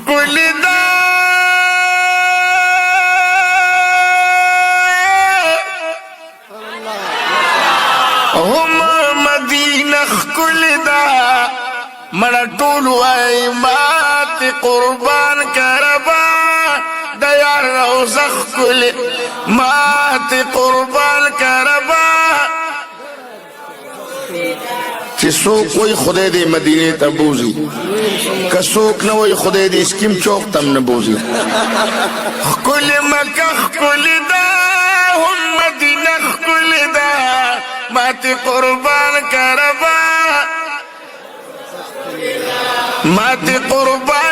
ښکلې ده هم مدینه ښکلې ده مړه ټول وایي مات قربان کربا د یار روضه ښکلې مات قربان کربا چې څوک وایي خدای دې مدینې ته بوځي که څوک نه وایي خدای دې سکیم چوک ته هم نه بوځي ښکلې مکه ښکلې ده هم مدینه ښکلې ده مات قربان کربا مات قربان